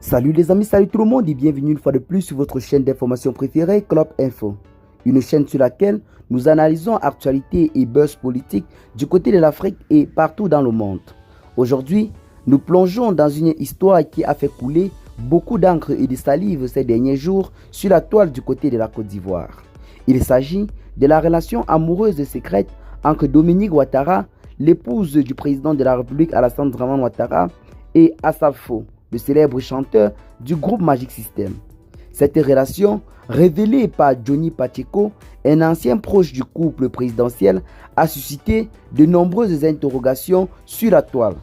Salut les amis, salut tout le monde et bienvenue une fois de plus sur votre chaîne d'information préférée, Club Info. Une chaîne sur laquelle nous analysons actualité et buzz politique du côté de l'Afrique et partout dans le monde. Aujourd'hui, nous plongeons dans une histoire qui a fait couler beaucoup d'encre et de salive ces derniers jours sur la toile du côté de la Côte d'Ivoire. Il s'agit de la relation amoureuse et secrète entre Dominique Ouattara, l'épouse du président de la République Alassane Dramane Ouattara, et Assalfo, le célèbre chanteur du groupe Magic System. Cette relation, révélée par Johnny Pacheco, un ancien proche du couple présidentiel, a suscité de nombreuses interrogations sur la toile.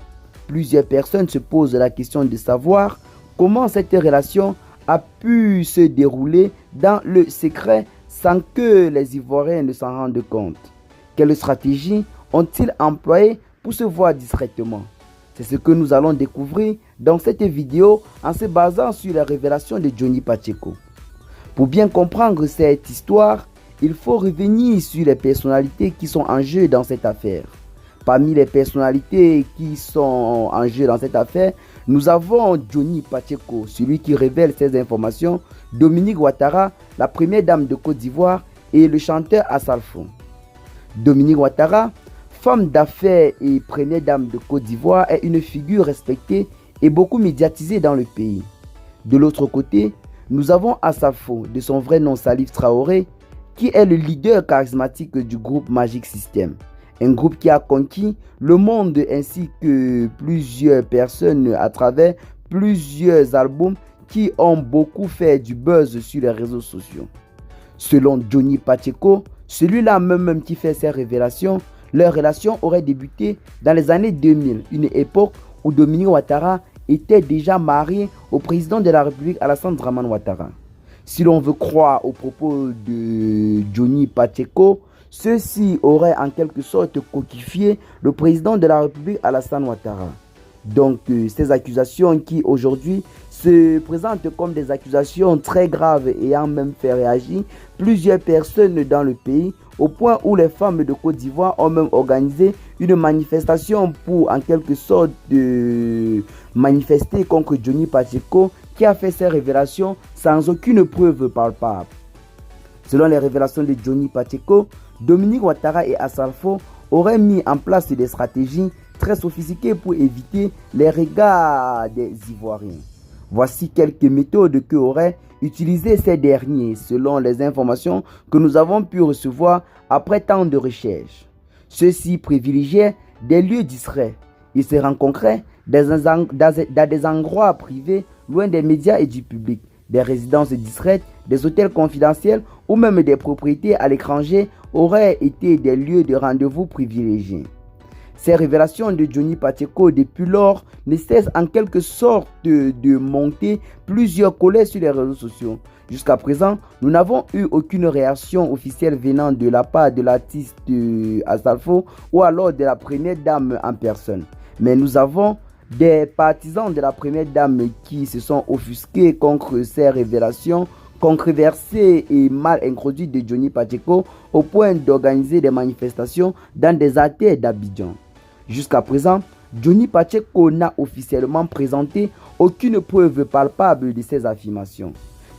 Plusieurs personnes se posent la question de savoir comment cette relation a pu se dérouler dans le secret sans que les Ivoiriens ne s'en rendent compte. Quelle stratégie ont-ils employée pour se voir discrètement? C'est ce que nous allons découvrir dans cette vidéo en se basant sur la révélation de Johnny Pacheco. Pour bien comprendre cette histoire, il faut revenir sur les personnalités qui sont en jeu dans cette affaire. Parmi les personnalités qui sont en jeu dans cette affaire, nous avons Johnny Pacheco, celui qui révèle ces informations, Dominique Ouattara, la première dame de Côte d'Ivoire, et le chanteur Assalfo. Dominique Ouattara, femme d'affaires et première dame de Côte d'Ivoire, est une figure respectée et beaucoup médiatisée dans le pays. De l'autre côté, nous avons Assalfo, de son vrai nom Salif Traoré, qui est le leader charismatique du groupe Magic System. Un groupe qui a conquis le monde ainsi que plusieurs personnes à travers plusieurs albums qui ont beaucoup fait du buzz sur les réseaux sociaux. Selon Johnny Pacheco, celui-là même qui fait ces révélations, leur relation aurait débuté dans les années 2000, une époque où Dominique Ouattara était déjà marié au président de la République Alassane Dramane Ouattara. Si l'on veut croire aux propos de Johnny Pacheco, ceux-ci auraient en quelque sorte coquifié le président de la République Alassane Ouattara. Donc ces accusations qui aujourd'hui se présentent comme des accusations très graves ayant même fait réagir plusieurs personnes dans le pays, au point où les femmes de Côte d'Ivoire ont même organisé une manifestation pour en quelque sorte manifester contre Johnny Pacheco qui a fait ces révélations sans aucune preuve palpable. Selon les révélations de Johnny Pacheco, Dominique Ouattara et Assalfo auraient mis en place des stratégies très sophistiquées pour éviter les regards des Ivoiriens. Voici quelques méthodes qu'auraient utilisées ces derniers selon les informations que nous avons pu recevoir après tant de recherches. Ceux-ci privilégiaient des lieux discrets. Ils se rencontraient dans des endroits privés loin des médias et du public, des résidences discrètes, des hôtels confidentiels ou même des propriétés à l'étranger auraient été des lieux de rendez-vous privilégiés. Ces révélations de Johnny Pacheco depuis lors ne cessent en quelque sorte de monter plusieurs colères sur les réseaux sociaux. Jusqu'à présent, nous n'avons eu aucune réaction officielle venant de la part de l'artiste Assalfo ou alors de la première dame en personne. Mais nous avons des partisans de la première dame qui se sont offusqués contre ces révélations controversées et mal introduites de Johnny Pacheco au point d'organiser des manifestations dans des artères d'Abidjan. Jusqu'à présent, Johnny Pacheco n'a officiellement présenté aucune preuve palpable de ces affirmations.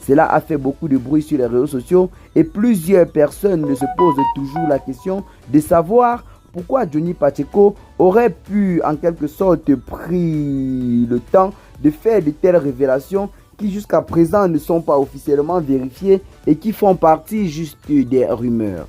Cela a fait beaucoup de bruit sur les réseaux sociaux et plusieurs personnes se posent toujours la question de savoir pourquoi Johnny Pacheco aurait pu en quelque sorte pris le temps de faire de telles révélations qui jusqu'à présent ne sont pas officiellement vérifiées et qui font partie juste des rumeurs.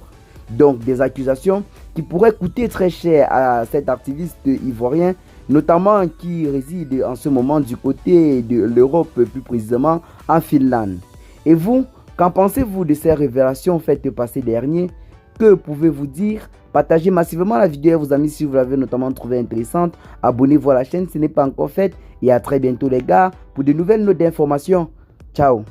Donc des accusations qui pourraient coûter très cher à cet activiste ivoirien, notamment qui réside en ce moment du côté de l'Europe, plus précisément en Finlande. Et vous, qu'en pensez-vous de ces révélations faites par ces derniers? Que pouvez-vous dire? Partagez massivement la vidéo à vos amis si vous l'avez notamment trouvée intéressante. Abonnez-vous à la chaîne si ce n'est pas encore fait. Et à très bientôt les gars pour de nouvelles notes d'informations. Ciao.